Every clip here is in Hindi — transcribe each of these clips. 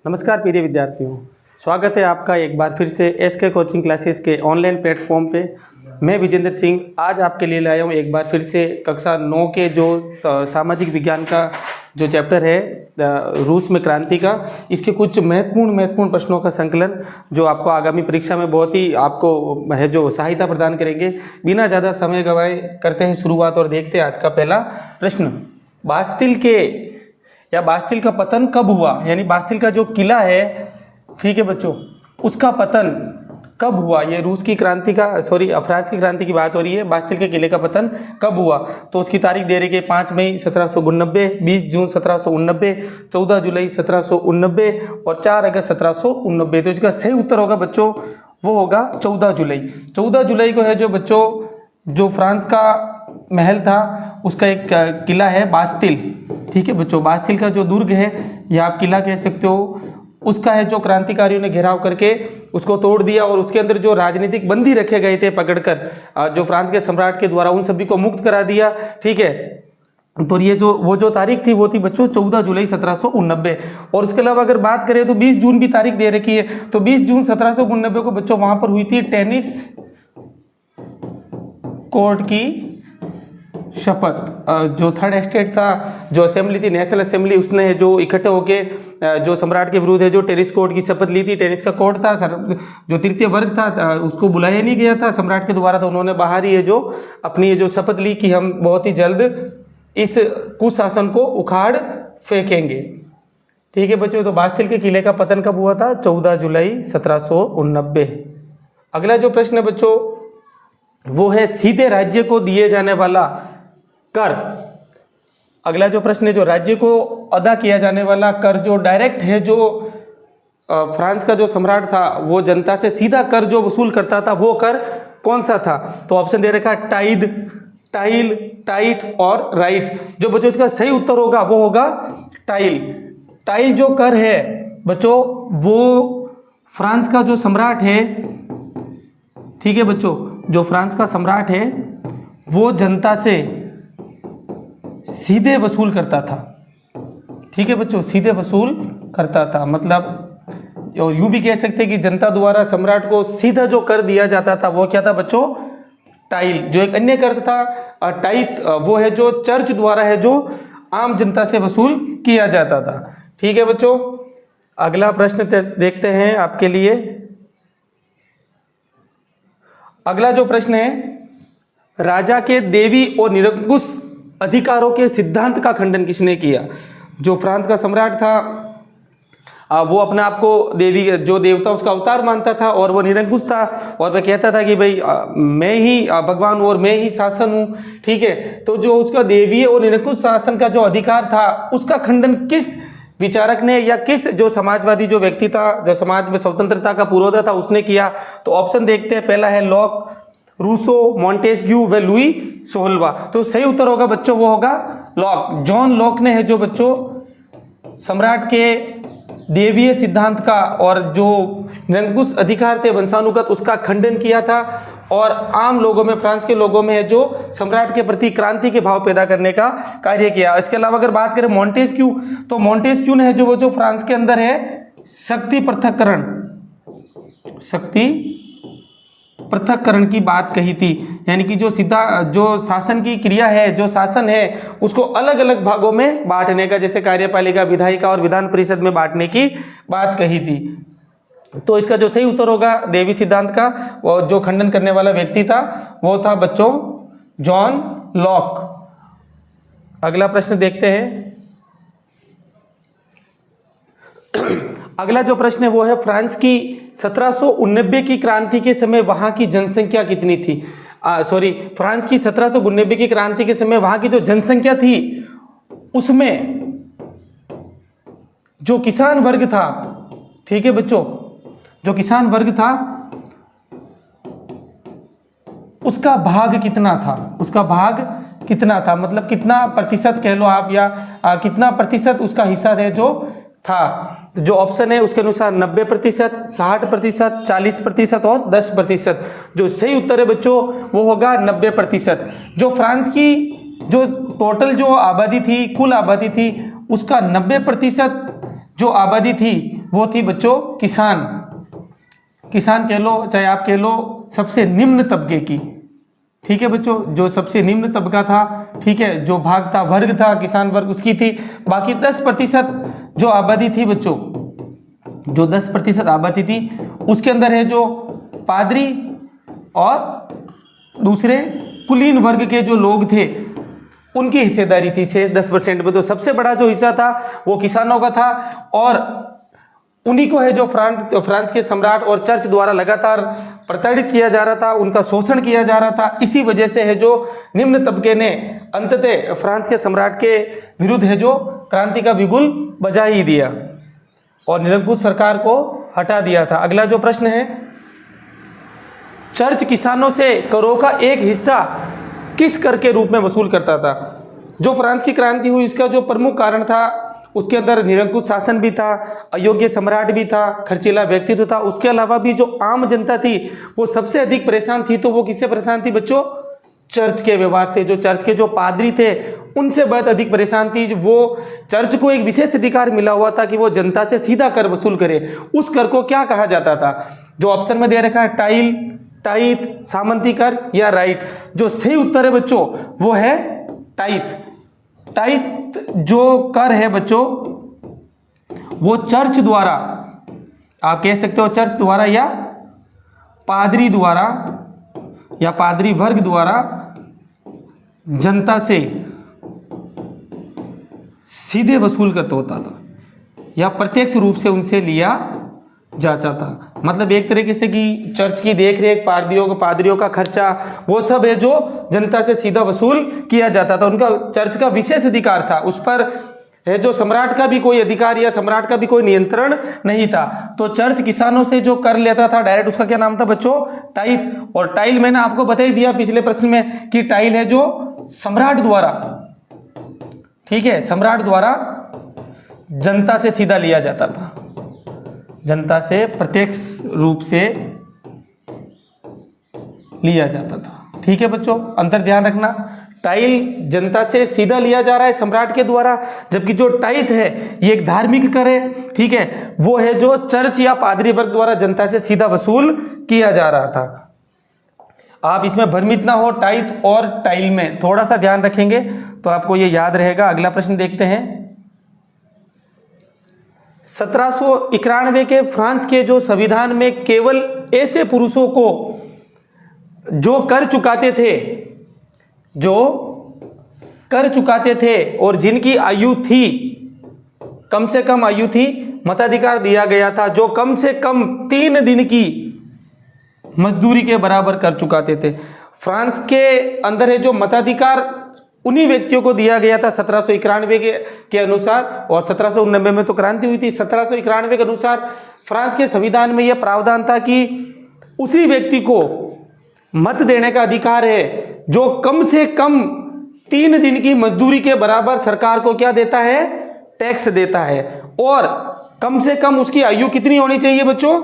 नमस्कार प्रिय विद्यार्थियों, स्वागत है आपका एक बार फिर से एसके कोचिंग क्लासेस के ऑनलाइन प्लेटफॉर्म पे। मैं विजेंद्र सिंह आज आपके लिए लाया हूँ एक बार फिर से कक्षा 9 के जो सामाजिक विज्ञान का जो चैप्टर है रूस में क्रांति का, इसके कुछ महत्वपूर्ण प्रश्नों का संकलन जो आपको आगामी परीक्षा में बहुत ही आपको है जो सहायता प्रदान करेंगे। बिना ज़्यादा समय गवाए करते हैं शुरुआत और देखते हैं आज का पहला प्रश्न। बास्तिल का पतन कब हुआ? यानी बास्तिल का जो किला है, ठीक है बच्चों, उसका पतन कब हुआ? ये रूस की क्रांति का फ्रांस की क्रांति की बात हो रही है। बास्तिल के किले का पतन कब हुआ? तो उसकी तारीख दे रही है 5 मई 1789, 20 जून 1789, 14 जुलाई 1789 और 4 अगस्त 1789। तो इसका सही उत्तर होगा बच्चों, वो होगा 14 जुलाई। 14 जुलाई को है जो बच्चों जो फ्रांस का महल था उसका एक किला है बास्तिल, ठीक है बच्चों। बास्तिल का जो दुर्ग है या आप किला कह सकते हो, उसका है जो क्रांतिकारियों ने घेराव करके उसको तोड़ दिया और उसके अंदर जो राजनीतिक बंदी रखे गए थे पकड़कर जो फ्रांस के सम्राट के द्वारा, उन सभी को मुक्त करा दिया, ठीक है। तो ये जो तारीख थी वो थी बच्चों 14 जुलाई 1789। और उसके अलावा अगर बात करें तो 20 जून भी तारीख दे रखी है। तो 20 जून 1789 को बच्चों वहां पर हुई थी टेनिस कोर्ट की शपथ। जो थर्ड एस्टेट था, जो असेंबली थी, नेशनल असेंबली, उसने जो इकट्ठे होके जो सम्राट के विरुद्ध है जो टेनिस कोर्ट की शपथ ली थी। टेनिस का कोर्ट था, जो तृतीय वर्ग था उसको बुलाया नहीं गया था सम्राट के द्वारा, तो उन्होंने बाहर ही जो अपनी जो शपथ ली कि हम बहुत ही जल्द इस कुशासन को उखाड़ फेंकेंगे, ठीक है बच्चों। तो बास्तिल के किले का पतन कब हुआ था? 14 जुलाई 1789। अगला जो प्रश्न है बच्चों वो है सीधे राज्य को दिए जाने वाला कर। अगला जो प्रश्न है, जो राज्य को अदा किया जाने वाला कर जो डायरेक्ट है, जो फ्रांस का जो सम्राट था वो जनता से सीधा कर जो वसूल करता था, वो कर कौन सा था? तो ऑप्शन दे रखा टाइड, टाइल, टाइट और राइट। जो बच्चों इसका सही उत्तर होगा वो होगा टाइल। टाइल जो कर है बच्चों वो फ्रांस का जो सम्राट है, ठीक है बच्चों, जो फ्रांस का सम्राट है वो जनता से सीधे वसूल करता था, ठीक है बच्चों, सीधे वसूल करता था। मतलब और यूं भी कह सकते हैं कि जनता द्वारा सम्राट को सीधा जो कर दिया जाता था वो क्या था बच्चों? टाइल। जो एक अन्य कर था टाइट, वो है जो चर्च द्वारा है जो आम जनता से वसूल किया जाता था, ठीक है बच्चों। अगला प्रश्न देखते हैं आपके लिए। अगला जो प्रश्न है, राजा के देवी और निरंकुश अधिकारों के सिद्धांत का खंडन किसने किया? जो फ्रांस का सम्राट था वो अपने आप को देवी, जो देवता उसका अवतार मानता था और वो निरंकुश था और वह कहता था कि भाई मैं ही भगवान हूँ और मैं ही शासन हूँ, ठीक है। तो जो उसका देवीय और निरंकुश शासन का जो अधिकार था उसका खंडन किस विचारक ने या किस जो समाजवादी जो व्यक्ति था, जो समाज में स्वतंत्रता का पुरोधा था, उसने किया? तो ऑप्शन देखते हैं। पहला है लॉक, रूसो, मॉन्टेस्क्यू व लुई 16वां। तो सही उत्तर होगा बच्चों वो होगा लॉक। जॉन लॉक ने है जो बच्चों सम्राट के देवीय सिद्धांत का और जो निरंकुश अधिकार थे वंशानुगत, उसका खंडन किया था और आम लोगों में, फ्रांस के लोगों में है जो सम्राट के प्रति क्रांति के भाव पैदा करने का कार्य किया। इसके अलावा अगर बात करें मॉन्टेस्क्यू, तो मॉन्टेस्क्यू ने है जो वो जो फ्रांस के अंदर है शक्ति पृथक्करण की बात कही थी। यानी कि जो शासन की क्रिया है, जो शासन है उसको अलग अलग भागों में बांटने का, जैसे कार्यपालिका, विधायिका और विधान परिषद में बांटने की बात कही थी। तो इसका जो सही उत्तर होगा देवी सिद्धांत का, वो जो खंडन करने वाला व्यक्ति था वो था बच्चों जॉन लॉक। अगला प्रश्न देखते हैं। अगला जो प्रश्न है वो है फ्रांस की 1789 की क्रांति के समय वहां की जनसंख्या कितनी थी? फ्रांस की 1789 की क्रांति के समय वहां की जो जनसंख्या थी उसमें जो किसान वर्ग था, ठीक है बच्चों, जो किसान वर्ग था उसका भाग कितना था? उसका भाग कितना था, मतलब कितना प्रतिशत कह लो आप, या कितना प्रतिशत उसका हिस्सा है जो था? जो ऑप्शन है उसके अनुसार 90%, 60%, 40% और 10%। जो सही उत्तर है बच्चों वो होगा 90%। जो फ्रांस की जो टोटल जो आबादी थी, कुल आबादी थी, उसका 90% जो आबादी थी वो थी बच्चों किसान। किसान कह लो चाहे आप कह लो सबसे निम्न तबके की, ठीक है बच्चों, जो सबसे निम्न तबका था, ठीक है, जो भाग था, वर्ग था, किसान वर्ग, उसकी थी। बाकी 10% जो आबादी थी बच्चों, जो 10% आबादी थी, उसके अंदर है जो पादरी और दूसरे कुलीन वर्ग के जो लोग थे उनकी हिस्सेदारी थी से 10% में। तो सबसे बड़ा जो हिस्सा था वो किसानों का था, और उन्हीं को है जो फ्रांस के सम्राट और चर्च द्वारा लगातार प्रताड़ित किया जा रहा था, उनका शोषण किया जा रहा था। इसी वजह से है जो निम्न तबके ने अंततः फ्रांस के सम्राट के विरुद्ध है जो क्रांति का बिगुल बजा ही दिया और निरंकुश सरकार को हटा दिया था। अगला जो प्रश्न है, चर्च किसानों से करों का एक हिस्सा किस कर के रूप में वसूल करता था? जो फ्रांस की क्रांति हुई इसका जो प्रमुख कारण था, उसके अंदर निरंकुश शासन भी था, अयोग्य सम्राट भी था, खर्चीला व्यक्तित्व था। उसके अलावा भी जो आम जनता थी वो सबसे अधिक परेशान थी। तो वो किससे परेशान थी बच्चों? चर्च के व्यवहार थे। जो चर्च के जो पादरी थे उनसे बहुत अधिक परेशान थी। वो चर्च को एक विशेष अधिकार मिला हुआ था कि वो जनता से सीधा कर वसूल करे। उस कर को क्या कहा जाता था? जो ऑप्शन में दे रखा है टाइल, टाइथ, सामंती कर या राइट। जो सही उत्तर है बच्चों वो है टाइथ। टाइथ जो कर है बच्चों वो चर्च द्वारा, आप कह सकते हो चर्च द्वारा या पादरी द्वारा या पादरी वर्ग द्वारा जनता से सीधे वसूल करता होता था या प्रत्यक्ष रूप से उनसे लिया जाता था। मतलब एक तरीके से कि चर्च की देखरेख, पादरियों का खर्चा, वो सब है जो जनता से सीधा वसूल किया जाता था। उनका चर्च का विशेष अधिकार था, उस पर है जो सम्राट का भी कोई अधिकार या सम्राट का भी कोई नियंत्रण नहीं था। तो चर्च किसानों से जो कर लेता था डायरेक्ट, उसका क्या नाम था बच्चों? टाइथ। और टाइल मैंने आपको बता ही दिया पिछले प्रश्न में कि टाइल है जो सम्राट द्वारा, ठीक है, सम्राट द्वारा जनता से सीधा लिया जाता था, जनता से प्रत्यक्ष रूप से लिया जाता था। ठीक है बच्चों, अंतर ध्यान रखना। टाइल जनता से सीधा लिया जा रहा है सम्राट के द्वारा, जबकि जो टाइथ है ये एक धार्मिक कर है, ठीक है, वो है जो चर्च या पादरी वर्ग द्वारा जनता से सीधा वसूल किया जा रहा था। आप इसमें भ्रमित ना हो, टाइथ और टाइल में थोड़ा सा ध्यान रखेंगे तो आपको ये याद रहेगा। अगला प्रश्न देखते हैं। 1791 के फ्रांस के जो संविधान में केवल ऐसे पुरुषों को जो कर चुकाते थे और जिनकी आयु थी, कम से कम आयु थी, मताधिकार दिया गया था। जो कम से कम 3 दिन की मजदूरी के बराबर कर चुकाते थे। फ्रांस के अंदर है जो मताधिकार उन्हीं व्यक्तियों को दिया गया था 1791 के अनुसार, और 1789 में तो क्रांति हुई थी। 1791 के अनुसार फ्रांस के संविधान में यह प्रावधान था कि उसी व्यक्ति को मत देने का अधिकार है जो कम से कम 3 दिन की मजदूरी के बराबर सरकार को क्या देता है? टैक्स देता है। और कम से कम उसकी आयु कितनी होनी चाहिए बच्चों?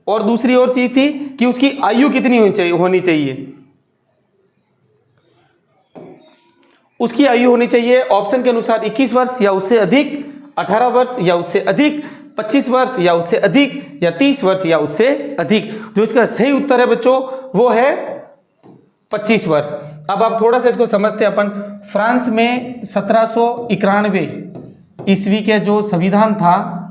और दूसरी और चीज थी कि उसकी आयु कितनी होनी चाहिए? उसकी आयु होनी चाहिए ऑप्शन के अनुसार 21 वर्ष या उससे अधिक, 18 वर्ष या उससे अधिक, 25 वर्ष या उससे अधिक, या 30 वर्ष या उससे अधिक। जो इसका सही उत्तर है बच्चों वो है 25 वर्ष। अब आप थोड़ा सा इसको समझते हैं अपन। फ्रांस में 1791 ईस्वी के जो संविधान था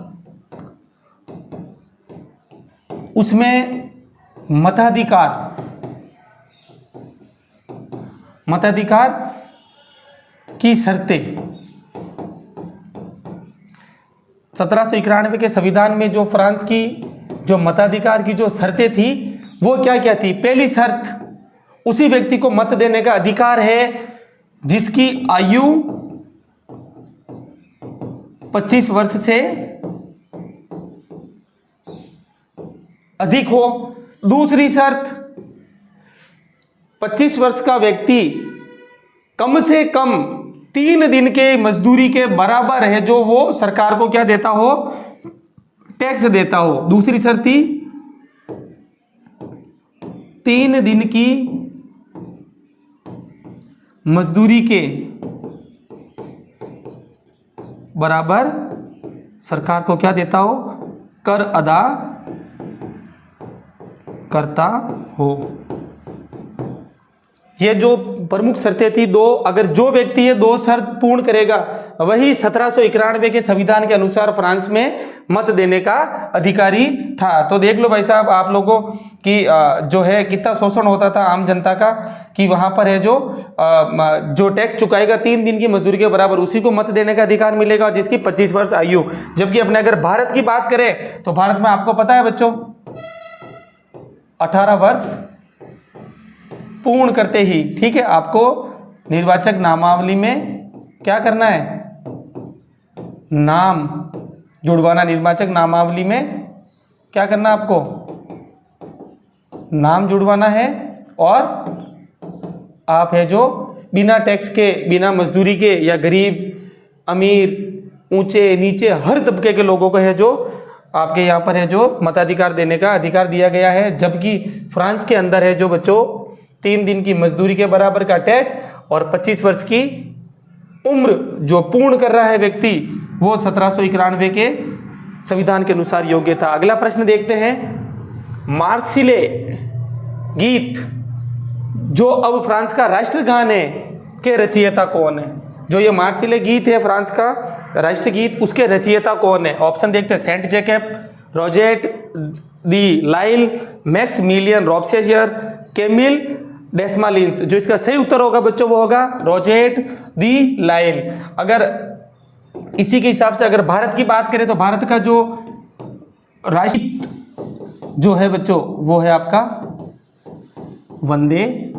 उसमें मताधिकार की शर्तें, 1791 के संविधान में जो फ्रांस की जो मताधिकार की जो शर्तें थी वो क्या क्या थी? पहली शर्त, उसी व्यक्ति को मत देने का अधिकार है जिसकी आयु 25 वर्ष से अधिक हो। दूसरी शर्त, 25 वर्ष का व्यक्ति कम से कम 3 दिन के मजदूरी के बराबर है जो वो सरकार को क्या देता हो? टैक्स देता हो। दूसरी शर्त थी 3 दिन की मजदूरी के बराबर सरकार को क्या देता हो, कर अदा करता हो। ये जो प्रमुख शर्तें थी दो, अगर जो व्यक्ति ये दो शर्त पूर्ण करेगा वही 1791 के संविधान के अनुसार फ्रांस में मत देने का अधिकारी था। तो देख लो भाई साहब आप लोगों की जो है कितना शोषण होता था आम जनता का, कि वहां पर है जो टैक्स चुकाएगा 3 दिन की मजदूरी के बराबर उसी को मत देने का अधिकार मिलेगा, और जिसकी 25 वर्ष आयु। जबकि अपने अगर भारत की बात करें तो भारत में आपको पता है बच्चों 18 वर्ष पूर्ण करते ही, ठीक है, आपको निर्वाचक नामावली में क्या करना है, नाम जुड़वाना। निर्वाचक नामावली में क्या करना आपको, नाम जुड़वाना है, और आप है जो बिना टैक्स के, बिना मजदूरी के, या गरीब अमीर ऊंचे नीचे हर तबके के लोगों को है जो आपके यहाँ पर है जो मताधिकार देने का अधिकार दिया गया है। जबकि फ्रांस के अंदर है जो बच्चों 3 दिन की मजदूरी के बराबर का टैक्स और 25 वर्ष की उम्र जो पूर्ण कर रहा है व्यक्ति, वो 1791 के संविधान के अनुसार योग्य था। अगला प्रश्न देखते हैं, मार्सिले गीत जो अब फ्रांस का राष्ट्रगान है के रचयिता कौन है। जो ये मार्सिले गीत है फ्रांस का राष्ट्रगीत, उसके रचयिता कौन है। ऑप्शन देखते हैं, सेंट जेकब, रोजेट दी लाइल, मैक्स मिलियन रॉब्सेशियर, कैमिल डेस्मालिन्स। जो इसका सही उत्तर होगा बच्चों वो होगा रोजेट दी लाइल। अगर इसी के हिसाब से अगर भारत की बात करें तो भारत का जो राष्ट्रगीत जो है बच्चों वो है आपका वंदे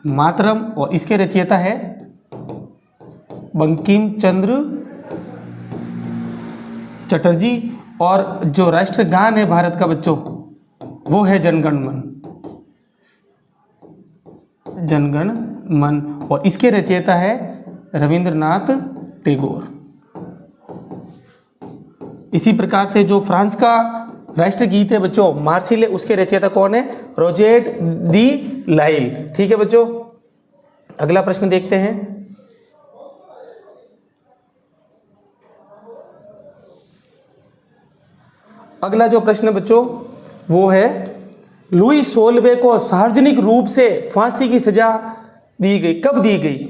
मातरम, और इसके रचयिता है बंकिम चंद्र चटर्जी। और जो राष्ट्रगान है भारत का बच्चों वो है जनगण मन, जनगण मन, और इसके रचयिता है रविंद्रनाथ टैगोर। इसी प्रकार से जो फ्रांस का राष्ट्रगीत है बच्चों मार्सिले, उसके रचयिता कौन है, रोजेट दी लाइल। ठीक है बच्चों, अगला प्रश्न देखते हैं। अगला जो प्रश्न बच्चों वो है, लुई 16वें को सार्वजनिक रूप से फांसी की सजा दी गई, कब दी गई।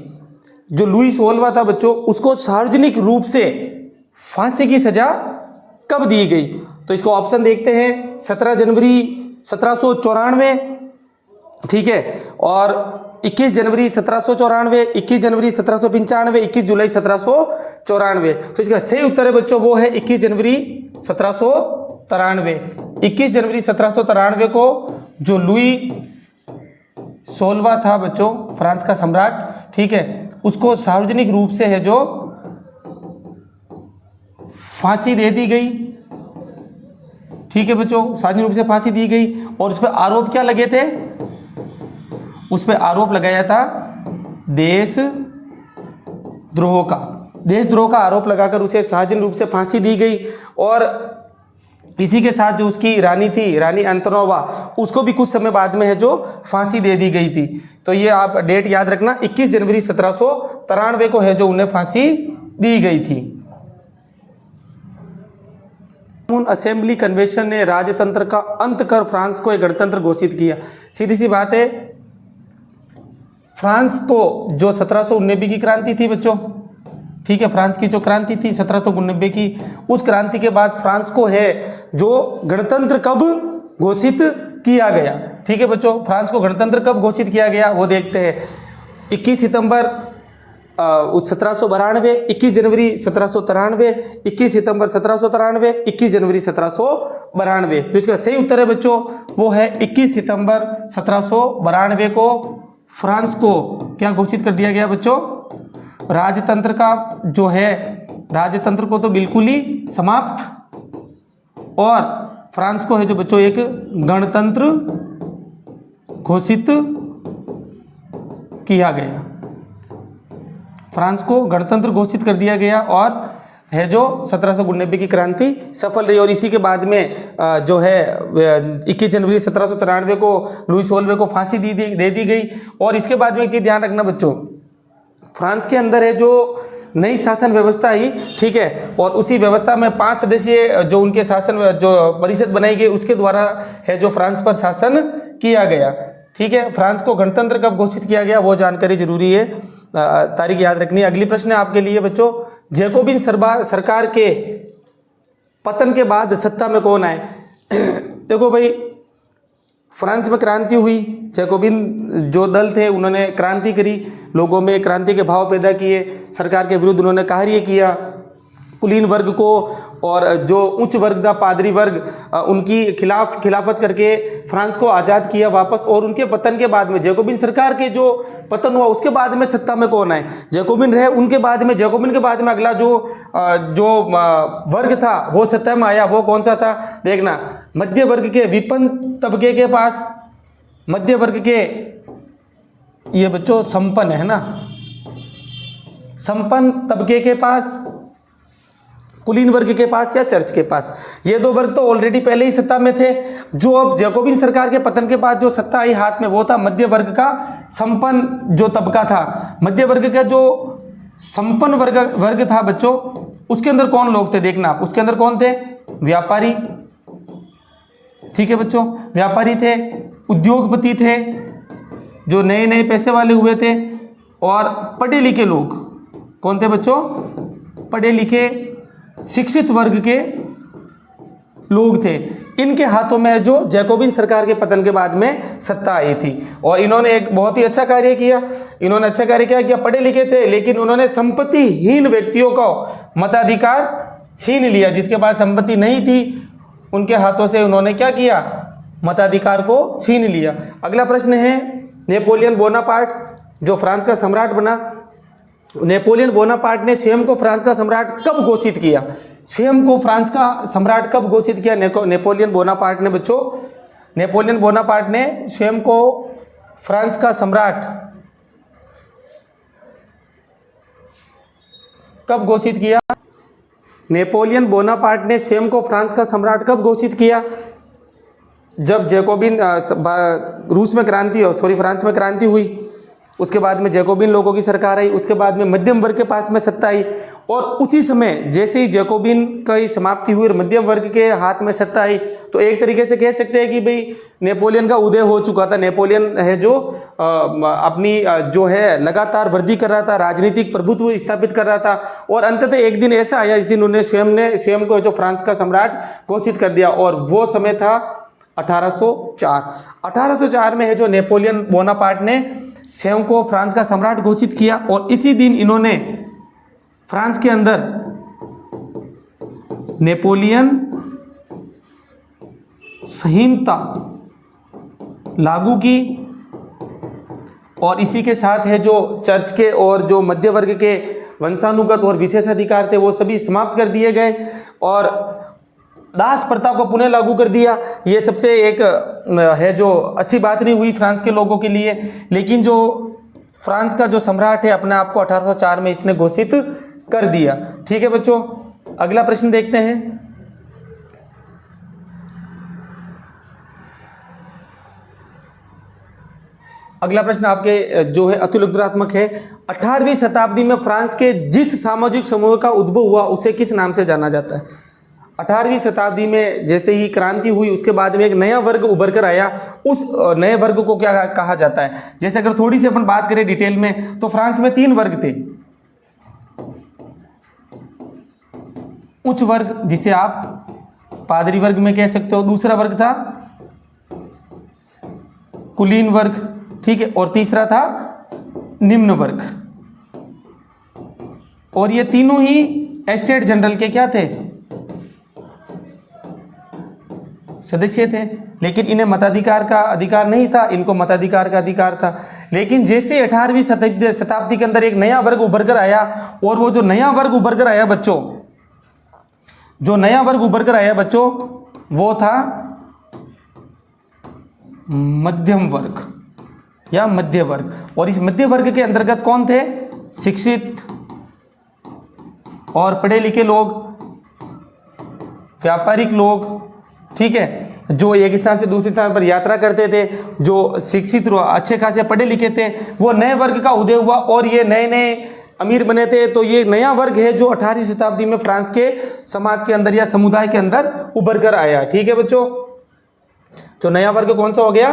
जो लुई 16वां था बच्चों उसको सार्वजनिक रूप से फांसी की सजा कब दी गई। तो इसको ऑप्शन देखते हैं, 17 जनवरी 1794, ठीक है, और 21 जनवरी 1794, 21 जनवरी 1795, 21 जुलाई 1794। तो इसका सही उत्तर है बच्चों वो है 21 जनवरी 1793। 21 जनवरी 1793 को जो लुई 16वां था बच्चों फ्रांस का सम्राट, ठीक है, उसको सार्वजनिक रूप से है जो फांसी दे दी गई। ठीक है बच्चों, सार्वजनिक रूप से फांसी दी गई, और उस पर आरोप क्या लगे थे, उस पर आरोप लगाया था देशद्रोह का। देशद्रोह का आरोप लगाकर उसे सार्वजनिक रूप से फांसी दी गई। और इसी के साथ जो उसकी रानी थी, रानी अंतनोवा, उसको भी कुछ समय बाद में है जो फांसी दे दी गई थी। तो ये आप डेट याद रखना, 21 जनवरी 1793 को है जो उन्हें फांसी दी गई थी। असेंबली कन्वेंशन ने राजतंत्र का अंत कर फ्रांस को एक गणतंत्र घोषित किया। सीधी सी बात है, फ्रांस को जो 1789 की क्रांति थी बच्चों, ठीक है, फ्रांस की जो क्रांति थी 1789 की, उस क्रांति के बाद फ्रांस को है जो गणतंत्र कब घोषित किया गया। ठीक है बच्चों, फ्रांस को गणतंत्र कब घोषित किया गया वो देखते हैं। 21 सितंबर 1792, 21 जनवरी 1793, 21 सितंबर 1793, 21 जनवरी 1792। तो इसका सही उत्तर है बच्चों वो है 21 सितंबर 1792 को फ्रांस को क्या घोषित कर दिया गया बच्चों, राजतंत्र का जो है, राजतंत्र को तो बिल्कुल ही समाप्त, और फ्रांस को है जो बच्चों एक गणतंत्र घोषित किया गया। फ्रांस को गणतंत्र घोषित कर दिया गया, और है जो 1789 की क्रांति सफल रही। और इसी के बाद में जो है 21 जनवरी 1793 को लुई 16वें को फांसी दे दी गई। और इसके बाद में एक चीज़ ध्यान रखना बच्चों, फ्रांस के अंदर है जो नई शासन व्यवस्था आई, ठीक है। और उसी व्यवस्था में 5 सदस्यीय जो उनके शासन जो परिषद बनाई गई उसके द्वारा है जो फ्रांस पर शासन किया गया, ठीक है। फ्रांस को गणतंत्र कब घोषित किया गया वो जानकारी जरूरी है, तारीख याद रखनी है। अगली प्रश्न है आपके लिए बच्चों, जैकोबिन सरकार के पतन के बाद सत्ता में कौन आए? देखो भाई, फ्रांस में क्रांति हुई, जैकोबिन जो दल थे उन्होंने क्रांति करी, लोगों में क्रांति के भाव पैदा किए, सरकार के विरुद्ध उन्होंने कार्य किया, कुलीन वर्ग को और जो उच्च वर्ग था पादरी वर्ग उनकी खिलाफत करके फ्रांस को आज़ाद किया वापस। और उनके पतन के बाद में जैकोबिन सरकार के जो पतन हुआ उसके बाद में सत्ता में कौन आए? जैकोबिन रहे, उनके बाद में जैकोबिन के बाद में अगला जो वर्ग था वो सत्ता में आया, वो कौन सा था? देखना, मध्य वर्ग के विपन्न तबके के पास, मध्य वर्ग के ये बच्चों संपन्न है ना, संपन्न तबके के पास, कुलीन वर्ग के पास या चर्च के पास, ये दो वर्ग तो ऑलरेडी पहले ही सत्ता में थे। जो अब जैकोबिन सरकार के पतन के बाद जो सत्ता आई हाथ में वो था मध्य वर्ग का संपन्न जो तबका था। मध्य वर्ग का जो संपन्न वर्ग था बच्चों, उसके अंदर कौन लोग थे? देखना आप, उसके अंदर कौन थे? व्यापारी, ठीक है बच्चों, व्यापारी थे, उद्योगपति थे जो नए नए पैसे वाले हुए थे, और पढ़े लिखे लोग। कौन थे बच्चों? पढ़े लिखे शिक्षित वर्ग के लोग थे। इनके हाथों में जो जैकोबिन सरकार के पतन के बाद में सत्ता आई थी। और इन्होंने एक बहुत ही अच्छा कार्य किया, इन्होंने अच्छा कार्य किया, पढ़े लिखे थे लेकिन उन्होंने संपत्तिहीन व्यक्तियों का मताधिकार छीन लिया। जिसके पास संपत्ति नहीं थी उनके हाथों से उन्होंने क्या किया? मताधिकार को छीन लिया। अगला प्रश्न है, नेपोलियन बोनापार्ट जो फ्रांस का सम्राट बना, नेपोलियन बोनापार्ट ने स्वयं को फ्रांस का सम्राट कब घोषित किया? स्वयं को फ्रांस का सम्राट कब घोषित किया नेपोलियन बोनापार्ट ने? बच्चों, नेपोलियन बोनापार्ट ने स्वयं को फ्रांस का सम्राट कब घोषित किया? नेपोलियन बोनापार्ट ने स्वयं को फ्रांस का सम्राट कब घोषित किया? जब जैकोबिन फ्रांस में क्रांति हुई, उसके बाद में जैकोबिन लोगों की सरकार आई, उसके बाद में मध्यम वर्ग के पास में सत्ता आई। और उसी समय जैसे ही जैकोबिन की समाप्ति हुई और मध्यम वर्ग के हाथ में सत्ता आई, तो एक तरीके से कह सकते हैं कि भाई नेपोलियन का उदय हो चुका था। नेपोलियन है जो अपनी जो है लगातार वृद्धि कर रहा था, राजनीतिक प्रभुत्व स्थापित कर रहा था। और अंततः एक दिन ऐसा आया, इस दिन उन्होंने स्वयं को जो फ्रांस का सम्राट घोषित कर दिया, और वो समय था 1804 में है जो नेपोलियन बोनापार्ट ने स्वयं को फ्रांस का सम्राट घोषित किया। और इसी दिन इन्होंने फ्रांस के अंदर नेपोलियन संहिता लागू की, और इसी के साथ है जो चर्च के और जो मध्य वर्ग के वंशानुगत और विशेषाधिकार थे वो सभी समाप्त कर दिए गए, और दास प्रथा को पुनः लागू कर दिया। ये सबसे एक है जो अच्छी बात नहीं हुई फ्रांस के लोगों के लिए, लेकिन जो फ्रांस का जो सम्राट है अपने आप को 1804 में इसने घोषित कर दिया। ठीक है बच्चों, अगला प्रश्न देखते हैं। अगला प्रश्न आपके जो है अतिउत्तरात्मक है। 18वीं शताब्दी में फ्रांस के जिस सामाजिक समूह का उद्भव हुआ उसे किस नाम से जाना जाता है? 18वीं शताब्दी में जैसे ही क्रांति हुई उसके बाद में एक नया वर्ग उभर कर आया, उस नए वर्ग को क्या कहा जाता है? जैसे अगर थोड़ी सी अपन बात करें डिटेल में तो फ्रांस में 3 वर्ग थे। उच्च वर्ग जिसे आप पादरी वर्ग में कह सकते हो, दूसरा वर्ग था कुलीन वर्ग, ठीक है, और तीसरा था निम्न वर्ग। और ये तीनों ही एस्टेट जनरल के क्या थे? सदस्य थे, लेकिन इन्हें मताधिकार का अधिकार नहीं था, इनको मताधिकार का अधिकार था। लेकिन जैसे 18वीं शताब्दी के अंदर एक नया वर्ग उभर कर आया, और वो जो नया वर्ग उभर कर आया बच्चों, जो नया वर्ग उभर कर आया बच्चों वो था मध्यम वर्ग या मध्य वर्ग। और इस मध्य वर्ग के अंतर्गत कौन थे? शिक्षित और पढ़े लिखे लोग, व्यापारिक लोग, ठीक है, जो एक स्थान से दूसरे स्थान पर यात्रा करते थे, जो शिक्षित अच्छे खासे पढ़े लिखे थे, वो नए वर्ग का उदय हुआ। और ये नए नए अमीर बने थे। तो ये नया वर्ग है जो 18वीं शताब्दी में फ्रांस के समाज के अंदर या समुदाय के अंदर उभर कर आया। ठीक है बच्चों, तो नया वर्ग कौन सा हो गया?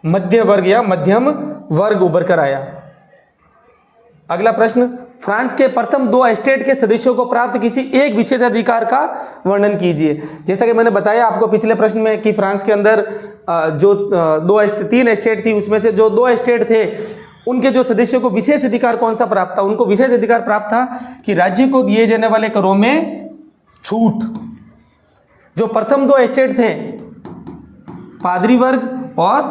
मध्य वर्ग या मध्यम वर्ग उभर कर आया। अगला प्रश्न, फ्रांस के प्रथम 2 एस्टेट के सदस्यों को प्राप्त किसी एक विशेषाधिकार का वर्णन कीजिए। जैसा कि मैंने बताया आपको पिछले प्रश्न में कि फ्रांस के अंदर जो 3 एस्टेट थी, उसमें से जो 2 एस्टेट थे उनके जो सदस्यों को विशेष अधिकार कौन सा प्राप्त था? उनको विशेष अधिकार प्राप्त था कि राज्य को दिए जाने वाले करों में छूट। जो प्रथम 2 एस्टेट थे, पादरी वर्ग और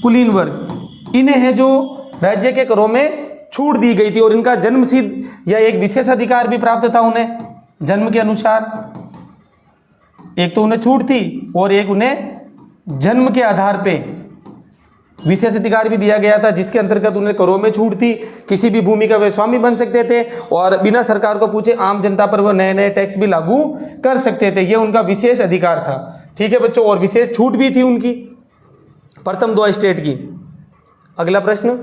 कुलीन वर्ग, इन्हें है जो राज्य के करों में छूट दी गई थी और इनका जन्म सिद्ध या एक विशेष अधिकार भी प्राप्त था उन्हें जन्म के अनुसार। एक तो उन्हें छूट थी और एक उन्हें जन्म के आधार पे विशेष अधिकार भी दिया गया था, जिसके अंतर्गत उन्हें करों में छूट थी। किसी भी भूमि का वे स्वामी बन सकते थे और बिना सरकार को पूछे आम जनता पर वो नए नए टैक्स भी लागू कर सकते थे। ये उनका विशेष अधिकार था। ठीक है बच्चों, और विशेष छूट भी थी उनकी प्रथम 2 स्टेट की। अगला प्रश्न,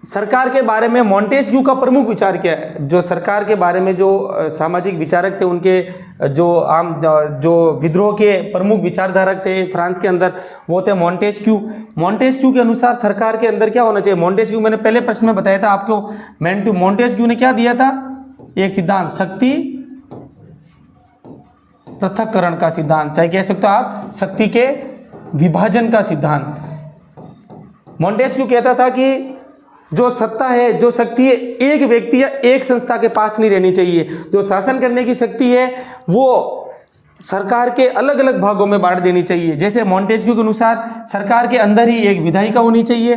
सरकार के बारे में मोंटेस्क्यू का प्रमुख विचार क्या है? जो सरकार के बारे में जो सामाजिक विचारक थे, उनके जो विद्रोह के प्रमुख विचारधारक थे फ्रांस के अंदर, वो थे मोंटेस्क्यू। मोंटेस्क्यू के अनुसार सरकार के अंदर क्या होना चाहिए? मोंटेस्क्यू मैंने पहले प्रश्न में बताया था आपको। मोंटेस्क्यू ने क्या दिया था? एक सिद्धांत, शक्ति पृथक्करण का सिद्धांत, चाहे कह सकते हो आप शक्ति के विभाजन का सिद्धांत। मोंटेस्क्यू कहता था कि जो सत्ता है, जो शक्ति है, एक व्यक्ति या एक संस्था के पास नहीं रहनी चाहिए। जो शासन करने की शक्ति है वो सरकार के अलग अलग भागों में बांट देनी चाहिए। जैसे मोंटेस्क्यू के अनुसार सरकार के अंदर ही एक विधायिका होनी चाहिए,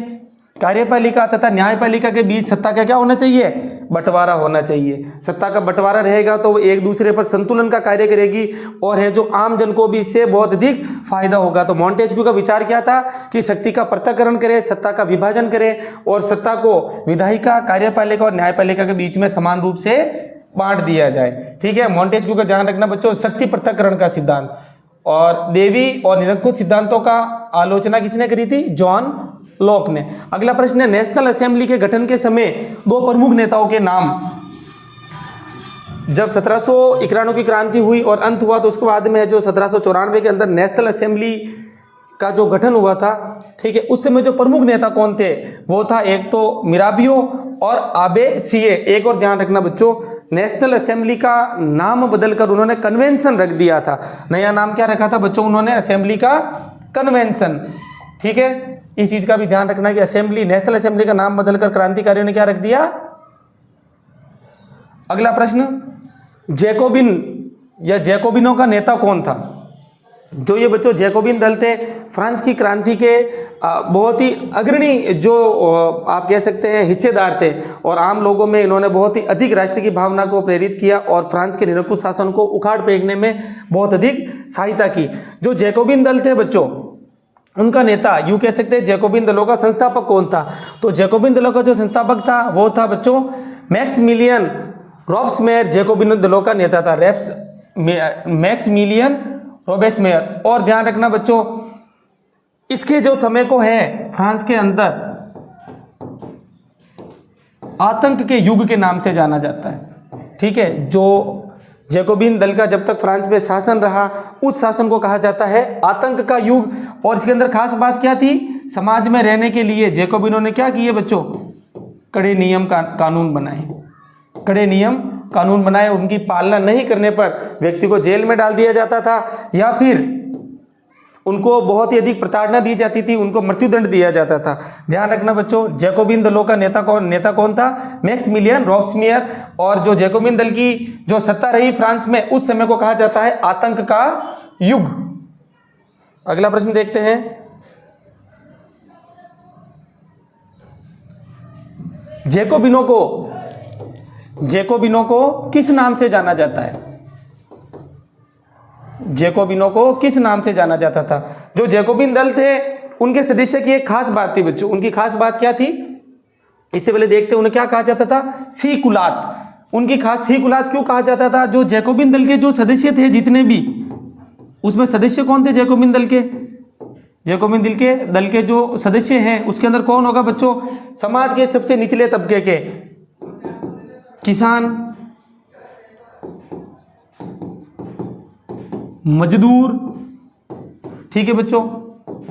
कार्यपालिका तथा न्यायपालिका के बीच सत्ता का क्या होना चाहिए? बंटवारा होना चाहिए। सत्ता का बंटवारा रहेगा तो वो एक दूसरे पर संतुलन का कार्य करेगी और है जो आम जन को भी इससे बहुत अधिक फायदा होगा। तो मोंटेस्क्यू का विचार क्या था कि शक्ति का पृथक्करण करे, सत्ता का विभाजन करे और सत्ता को विधायिका, कार्यपालिका और न्यायपालिका के बीच में समान रूप से बांट दिया जाए। ठीक है, मोंटेस्क्यू का ध्यान रखना बच्चों, शक्ति पृथक्करण का सिद्धांत। और देवी और निरंकुश सिद्धांतों का आलोचना किसने करी थी? जॉन लॉक ने। अगला प्रश्न है, नेशनल असेंबली के गठन के समय 2 प्रमुख नेताओं के नाम। जब 1791 की क्रांति हुई और अंत हुआ तो उसके बाद में जो 1794 के अंदर नेशनल असेंबली का जो गठन हुआ था, ठीक है, उस समय जो प्रमुख नेता कौन थे? वो था एक तो मिराबियो और आबे सिए। एक और ध्यान रखना बच्चों, नेशनल असेंबली का नाम बदलकर उन्होंने कन्वेंशन रख दिया था। नया नाम क्या रखा था बच्चों उन्होंने? असेंबली का कन्वेंशन। ठीक है, इस चीज का भी ध्यान रखना कि असेंबली, नेशनल असेंबली का नाम बदलकर क्रांतिकारियों ने क्या रख दिया? अगला प्रश्न, जैकोबिन या जैकोबिनों का नेता कौन था? जो ये बच्चों जैकोबिन दल थे, फ्रांस की क्रांति के बहुत ही अग्रणी जो आप कह सकते हैं हिस्सेदार थे और आम लोगों में इन्होंने बहुत ही अधिक राष्ट्र की भावना को प्रेरित किया और फ्रांस के निरंकुश शासन को उखाड़ फेंकने में बहुत अधिक सहायता की। जो जैकोबिन दल थे बच्चों, उनका नेता, यूं कह सकते हैं जैकोबिन दलों का संस्थापक कौन था? तो जैकोबिन दलों का जो संस्थापक था वो था बच्चों मैक्समिलियन रॉब्समेयर। जैकोबिन दलों का नेता था मैक्समिलियन रॉबेस्मेयर। और ध्यान रखना बच्चों, इसके जो समय को है फ्रांस के अंदर आतंक के युग के नाम से जाना जाता है। ठीक है, जो जैकोबिन दल का जब तक फ्रांस में शासन रहा उस शासन को कहा जाता है आतंक का युग। और इसके अंदर खास बात क्या थी? समाज में रहने के लिए जैकोबिनों ने क्या किए बच्चों? कड़े नियम कानून बनाए। कड़े नियम कानून बनाए, उनकी पालना नहीं करने पर व्यक्ति को जेल में डाल दिया जाता था या फिर उनको बहुत ही अधिक प्रताड़ना दी जाती थी, उनको मृत्युदंड दिया जाता था। ध्यान रखना बच्चों, जैकोबिन दलों का नेता कौन था? मैक्समिलियन रॉब्समेयर। और जो जैकोबिन दल की जो सत्ता रही फ्रांस में उस समय को कहा जाता है आतंक का युग। अगला प्रश्न देखते हैं, जैकोबिनों को किस नाम से जाना जाता है? जैकोबिनों को किस नाम से जाना जाता था? जो जैकोबिन दल थे उनके सदस्य की एक खास बात थी बच्चों। उनकी खास बात क्या थी? इससे पहले देखते हैं उन्हें क्या कहा जाता था? सीकुलात। उनकी खास सीकुलात क्यों कहा जाता था? जो जैकोबिन दल के जो सदस्य थे जितने भी, उसमें सदस्य कौन थे जैकोबिन दल के? जैकोबिन दल के जो सदस्य हैं उसके अंदर कौन होगा बच्चों? समाज के सबसे निचले तबके के किसान, मजदूर, ठीक है बच्चों,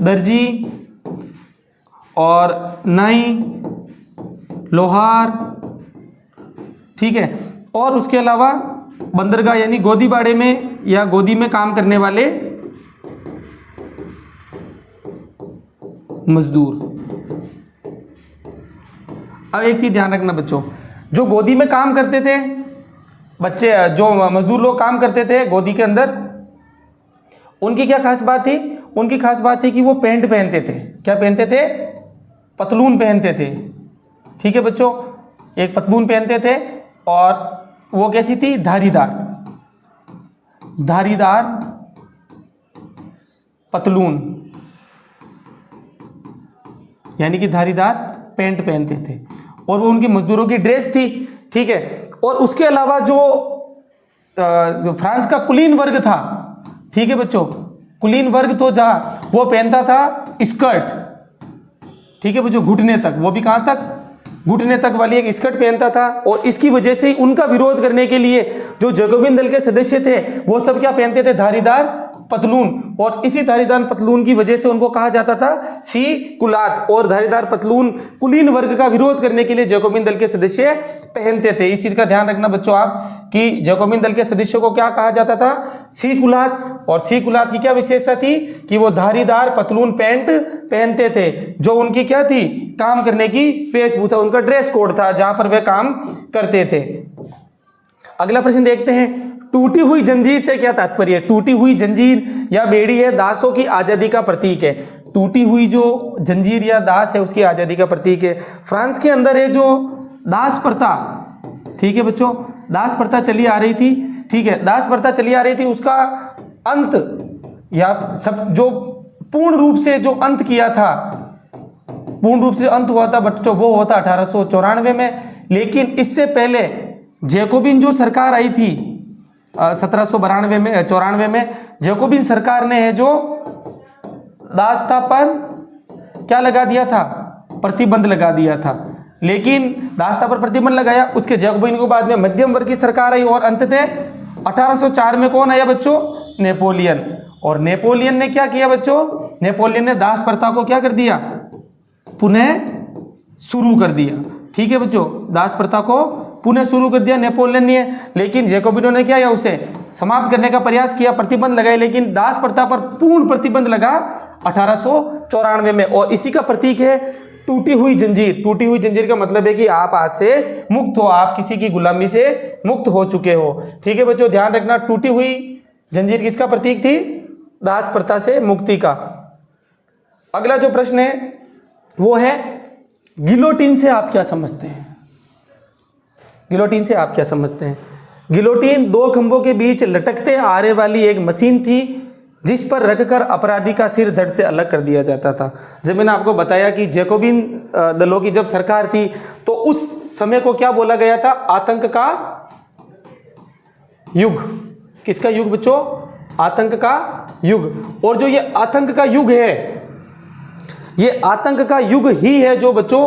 दर्जी और नाई, लोहार, ठीक है, और उसके अलावा बंदरगाह यानी गोदी बाड़े में या गोदी में काम करने वाले मजदूर। अब एक चीज ध्यान रखना बच्चों, जो गोदी में काम करते थे बच्चे, जो मजदूर लोग काम करते थे गोदी के अंदर, उनकी क्या खास बात थी? उनकी खास बात थी कि वो पैंट पहनते थे। क्या पहनते थे? पतलून पहनते थे, ठीक है बच्चों, एक पतलून पहनते थे और वो कैसी थी? धारीदार, धारीदार पतलून यानी कि धारीदार पैंट पहनते थे और वो उनकी मजदूरों की ड्रेस थी, ठीक है। और उसके अलावा जो फ्रांस का कुलीन वर्ग था, ठीक है बच्चों, कुलीन वर्ग तो जहाँ वो पहनता था स्कर्ट, ठीक है बच्चों, घुटने तक, वो भी कहाँ तक? घुटने तक वाली एक स्कर्ट पहनता था। और इसकी वजह से उनका विरोध करने के लिए जो जैकोबिन दल के सदस्य थे वो सब क्या पहनते थे? धारीदार पतलून। और इसी धारीदार पतलून की वजह से उनको कहा जाता था सी कुलात। और धारीदार पतलून कुलीन वर्ग का विरोध करने के लिए जैकोबिन दल के सदस्य पहनते थे। इस चीज का ध्यान रखना बच्चों आप कि जैकोबिन दल के सदस्यों को क्या कहा जाता था? सी कुलात। और सी कुलात की क्या विशेषता थी? कि वो धारीदार पतलून पैंट पहनते थे, जो उनकी क्या थी? काम करने की वेशभूषा, उनका ड्रेस कोड था जहां पर वे काम करते थे। अगला प्रश्न देखते हैं, टूटी हुई जंजीर से क्या तात्पर्य है? टूटी हुई जंजीर या बेड़ी है दासों की आजादी का प्रतीक है। टूटी हुई जो जंजीर या दास है उसकी आजादी का प्रतीक है। फ्रांस के अंदर है जो दास प्रथा, ठीक है बच्चों, दास प्रथा चली आ रही थी, ठीक है, दास प्रथा चली आ रही थी, उसका अंत या सब जो पूर्ण रूप से जो अंत किया था, पूर्ण रूप से अंत हुआ था बच्चों, वो हुआ था 1894 में। लेकिन इससे पहले जैकोबिन जो सरकार आई थी 1792 में 94 में जैकोबिन सरकार ने है जो दासता पर क्या लगा दिया था? प्रतिबंध लगा दिया था। लेकिन दासता पर प्रतिबंध लगाया, उसके जैकोबिन के बाद में मध्यम वर्ग की सरकार आई और अंततः 1804 में कौन आया बच्चों? नेपोलियन। और नेपोलियन ने क्या किया बच्चों? नेपोलियन ने दास प्रथा को क्या कर दिया? पुनः शुरू कर दिया, ठीक है बच्चों, दास प्रथा को पुनः शुरू कर दिया नेपोलियन ने। लेकिन जैकोबिनों ने क्या किया? उसे समाप्त करने का प्रयास किया, प्रतिबंध लगाए, लेकिन दास प्रथा पर पूर्ण प्रतिबंध लगा 1894 में। और इसी का प्रतीक है टूटी हुई जंजीर। टूटी हुई जंजीर का मतलब है कि आप आज से मुक्त हो, आप किसी की गुलामी से मुक्त हो चुके हो, ठीक है बच्चों, ध्यान रखना। टूटी हुई जंजीर किसका प्रतीक थी? दास प्रथा से मुक्ति का। अगला जो प्रश्न है वो है गिलोटिन से आप क्या समझते हैं? गिलोटिन से आप क्या समझते हैं? गिलोटिन दो खंभों के बीच लटकते आरे वाली एक मशीन थी जिस पर रखकर अपराधी का सिर धड़ से अलग कर दिया जाता था। जब मैंने आपको बताया कि जैकोबिन दलों की जब सरकार थी तो उस समय को क्या बोला गया था? आतंक का युग। किसका युग बच्चों? आतंक का युग। और जो ये आतंक का युग है, ये आतंक का युग ही है जो बच्चों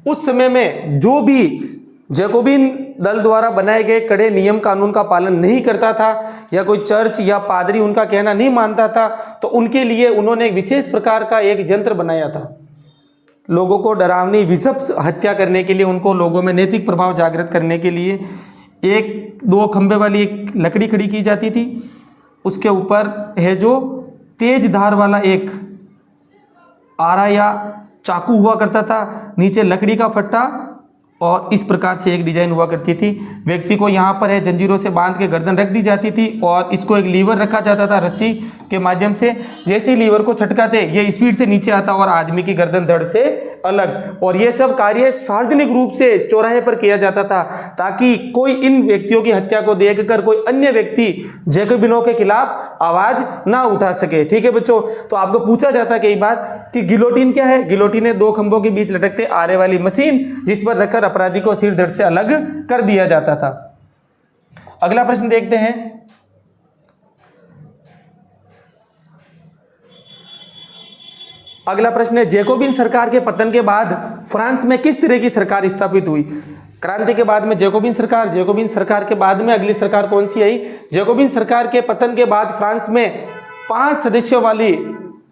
उस समय में जो भी जैकोबिन दल द्वारा बनाए गए कड़े नियम कानून का पालन नहीं करता था या कोई चर्च या पादरी उनका कहना नहीं मानता था, तो उनके लिए उन्होंने एक विशेष प्रकार का एक यंत्र बनाया था। लोगों को डरावनी विषम हत्या करने के लिए, उनको लोगों में नैतिक प्रभाव जागृत करने के लिए एक दो खंभे वाली एक लकड़ी खड़ी की जाती थी, उसके ऊपर है जो तेज धार वाला एक आरा या चाकू हुआ करता था, नीचे लकड़ी का फट्टा, और इस प्रकार से एक डिजाइन हुआ करती थी। व्यक्ति को यहाँ पर है जंजीरों से बांध के गर्दन रख दी जाती थी और इसको एक लीवर रखा जाता था रस्सी के माध्यम से। जैसे ही लीवर को झटकाते ये स्पीड से नीचे आता और आदमी की गर्दन धड़ से अलग। और ये सब कार्य सार्वजनिक रूप से चौराहे पर किया जाता था ताकि कोई इन व्यक्तियों की हत्या को देखकर कोई अन्य व्यक्ति जैकोबिनों के खिलाफ आवाज ना उठा सके, ठीक है बच्चों। तो आपको पूछा जाता है कई बार कि गिलोटिन क्या है? गिलोटिन है दो खंभों के बीच लटकते आरे वाली मशीन जिस पर रखकर अपराधी को सिर धड़ से अलग कर दिया जाता था। अगला प्रश्न देखते हैं, अगला प्रश्न है, जैकोबिन सरकार के पतन के बाद फ्रांस में किस तरह की सरकार स्थापित हुई? क्रांति के बाद में जैकोबिन सरकार के बाद में अगली सरकार कौन सी आई? जैकोबिन सरकार के पतन के बाद फ्रांस में 5 सदस्यों वाली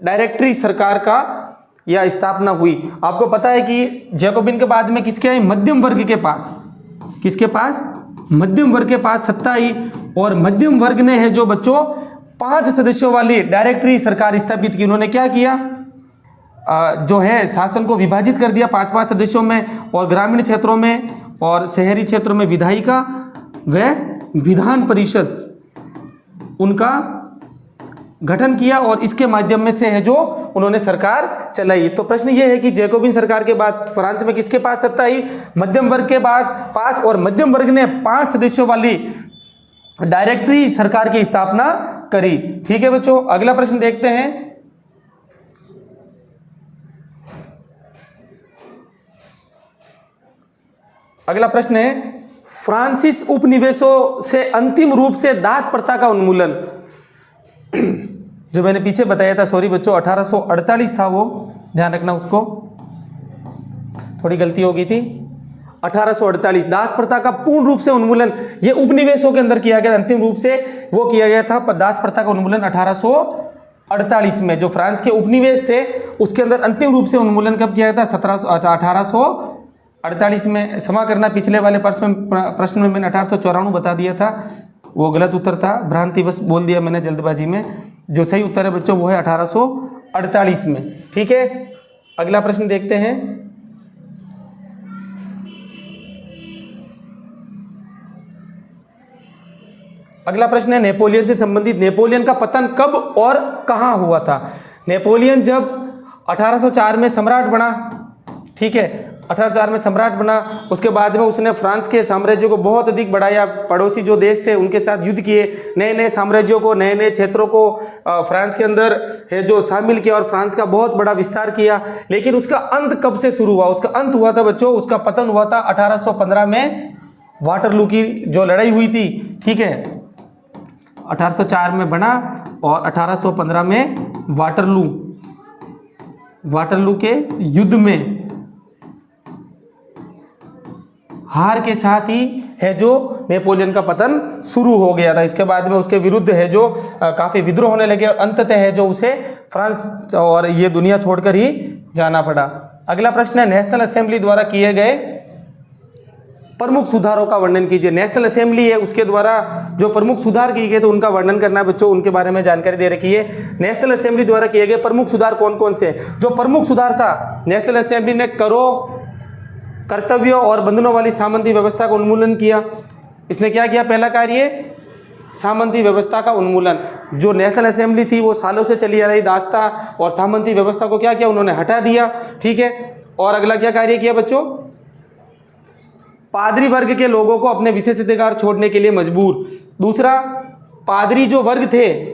डायरेक्टरी सरकार का यह स्थापना हुई। आपको पता है कि जैकोबिन के बाद में किसके आई? मध्यम वर्ग के पास। किसके पास? मध्यम वर्ग के पास सत्ता आई, और मध्यम वर्ग ने है जो बच्चों 5 सदस्यों वाली डायरेक्टरी सरकार स्थापित की। उन्होंने क्या किया? जो है शासन को विभाजित कर दिया 5-5 सदस्यों में, और ग्रामीण क्षेत्रों में और शहरी क्षेत्रों में विधायिका व विधान परिषद उनका गठन किया, और इसके माध्यम में से है जो उन्होंने सरकार चलाई। तो प्रश्न ये है कि जैकोबिन सरकार के बाद फ्रांस में किसके पास सत्ता आई? मध्यम वर्ग के पास, और मध्यम वर्ग ने 5 सदस्यों वाली डायरेक्टरी सरकार की स्थापना करी। ठीक है बच्चों, अगला प्रश्न देखते हैं। अगला प्रश्न है, फ्रांसीसी उपनिवेशों से अंतिम रूप से दास प्रथा का उन्मूलन। जो मैंने पीछे बताया था, सॉरी बच्चों, 1848 था वो, ध्यान रखना, उसको थोड़ी गलती हो गई थी। 1848 दास प्रथा का पूर्ण रूप से उन्मूलन ये उपनिवेशों के अंदर किया गया, अंतिम रूप से वो किया गया था। पर दास प्रथा का उन्मूलन 1848 में, जो फ्रांस के उपनिवेश थे उसके अंदर अंतिम रूप से उन्मूलन कब किया गया था? 1848 में। क्षमा करना, पिछले वाले प्रश्न में मैंने 1894 बता दिया था, वो गलत उत्तर था, भ्रांतिवश बोल दिया मैंने जल्दबाजी में। जो सही उत्तर है बच्चों वो है 1848 में। ठीक है, अगला प्रश्न देखते हैं। अगला प्रश्न है नेपोलियन से संबंधित। नेपोलियन का पतन कब और कहां हुआ था? नेपोलियन जब 1804 में सम्राट बना, ठीक है, 1804 में सम्राट बना, उसके बाद में उसने फ्रांस के साम्राज्य को बहुत अधिक बढ़ाया। पड़ोसी जो देश थे उनके साथ युद्ध किए, नए नए साम्राज्यों को, नए नए क्षेत्रों को फ्रांस के अंदर है जो शामिल किया, और फ्रांस का बहुत बड़ा विस्तार किया। लेकिन उसका अंत कब से शुरू हुआ? उसका अंत हुआ था बच्चों, उसका पतन हुआ था 1815 में, वाटरलू की जो लड़ाई हुई थी। ठीक है, 1804 में बना और 1815 में वाटरलू के युद्ध में हार के साथ ही है जो नेपोलियन का पतन शुरू हो गया था। इसके बाद में उसके विरुद्ध है जो काफ़ी विद्रोह होने लगे, अंततः है जो उसे फ्रांस और ये दुनिया छोड़कर ही जाना पड़ा। अगला प्रश्न है, नेशनल असेंबली द्वारा किए गए प्रमुख सुधारों का वर्णन कीजिए। नेशनल असेंबली है उसके द्वारा जो प्रमुख सुधार किए गए तो उनका वर्णन करना है बच्चों, उनके बारे में जानकारी दे रखी है। नेशनल असेंबली द्वारा किए गए प्रमुख सुधार कौन कौन से? जो प्रमुख सुधार था, नेशनल असेंबली ने करों, कर्तव्यों और बंधनों वाली सामंती व्यवस्था का उन्मूलन किया। इसने क्या किया? पहला कार्य सामंती व्यवस्था का उन्मूलन। जो नेशनल असेंबली थी वो सालों से चली आ रही दास्ता और सामंती व्यवस्था को क्या किया? उन्होंने हटा दिया। ठीक है, और अगला क्या कार्य किया बच्चों? पादरी वर्ग के लोगों को अपने विशेषाधिकार छोड़ने के लिए मजबूर। दूसरा, पादरी जो वर्ग थे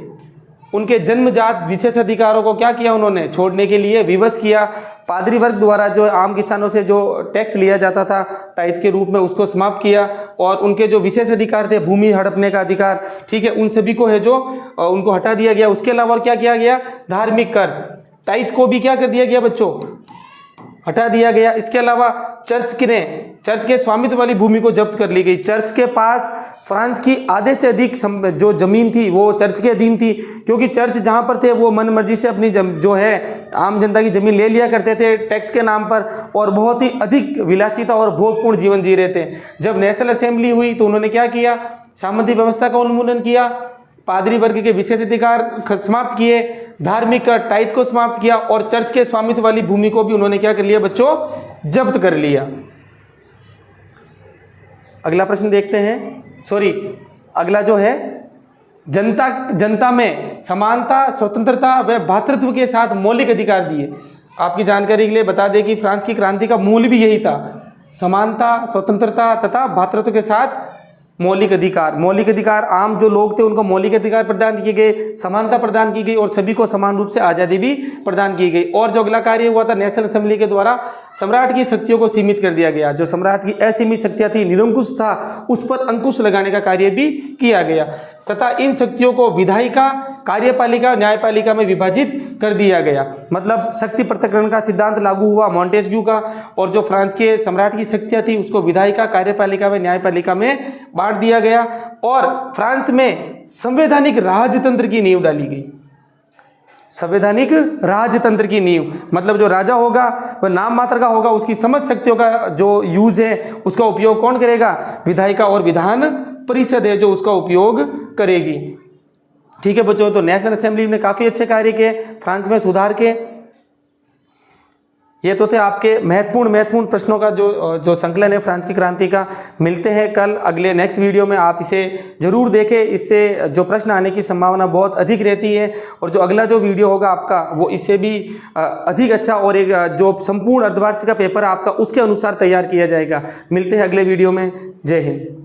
उनके जन्मजात विशेषाधिकारों को क्या किया? उन्होंने छोड़ने के लिए विवश किया। पादरी वर्ग द्वारा जो आम किसानों से जो टैक्स लिया जाता था टाइट के रूप में, उसको समाप्त किया, और उनके जो विशेष अधिकार थे, भूमि हड़पने का अधिकार, ठीक है, उन सभी को है जो उनको हटा दिया गया। उसके अलावा और क्या किया गया? धार्मिक कर, टाइट को भी क्या कर दिया गया बच्चों? हटा दिया गया। इसके अलावा चर्च के स्वामित्व वाली भूमि को जब्त कर ली गई। चर्च के पास फ्रांस की आधे से अधिक जो जमीन थी वो चर्च के अधीन थी, क्योंकि चर्च जहां पर थे वो मन मर्जी से अपनी जो है आम जनता की जमीन ले लिया करते थे टैक्स के नाम पर, और बहुत ही अधिक विलासिता और भोगपूर्ण जीवन जी रहे थे। जब नेशनल असेंबली हुई तो उन्होंने क्या किया? सामंती व्यवस्था का उन्मूलन किया, पादरी वर्ग के विशेष अधिकार समाप्त किए, धार्मिक कर टाइट को समाप्त किया, और चर्च के स्वामित्व वाली भूमि को भी उन्होंने क्या कर लिया बच्चों? जब्त कर लिया। अगला प्रश्न देखते हैं, अगला जो है, जनता में समानता, स्वतंत्रता व भ्रातृत्व के साथ मौलिक अधिकार दिए। आपकी जानकारी के लिए बता दें कि फ्रांस की क्रांति का मूल भी यही था, समानता, स्वतंत्रता तथा भ्रातृत्व के साथ मौलिक अधिकार। मौलिक अधिकार, आम जो लोग थे उनको मौलिक अधिकार प्रदान किए गए, समानता प्रदान की गई, और सभी को समान रूप से आज़ादी भी प्रदान की गई। और जो अगला कार्य हुआ था, नेशनल असेंबली के द्वारा सम्राट की शक्तियों को सीमित कर दिया गया। जो सम्राट की असीमित शक्तियां थी, निरंकुश था, उस पर अंकुश लगाने का कार्य भी किया गया तथा इन शक्तियों को विधायिका, कार्यपालिका, न्यायपालिका में विभाजित कर दिया गया। मतलब शक्ति पृथक्करण का सिद्धांत लागू हुआ मॉन्टेस्क्यू का, और जो फ्रांस के सम्राट की शक्तियां थी उसको विधायिका, कार्यपालिका व न्यायपालिका में बांट दिया गया और फ्रांस में संवैधानिक राजतंत्र की नींव डाली गई। संवैधानिक राजतंत्र की नींव मतलब जो राजा होगा वह नाम मात्र का होगा, उसकी समस्त शक्तियों का जो यूज है उसका उपयोग कौन करेगा? विधायिका और विधान परिषद है जो उसका उपयोग करेगी। ठीक है बच्चों, तो नेशनल असेंबली ने काफी अच्छे कार्य किए फ्रांस में सुधार के। ये तो थे आपके महत्वपूर्ण प्रश्नों का जो संकलन है फ्रांस की क्रांति का। मिलते हैं कल अगले नेक्स्ट वीडियो में, आप इसे जरूर देखें, इससे जो प्रश्न आने की संभावना बहुत अधिक रहती है और जो अगला जो वीडियो होगा आपका वो इससे भी अधिक अच्छा और एक जो संपूर्ण अर्धवार्षिक का पेपर है आपका उसके अनुसार तैयार किया जाएगा। मिलते हैं अगले वीडियो में। जय हिंद।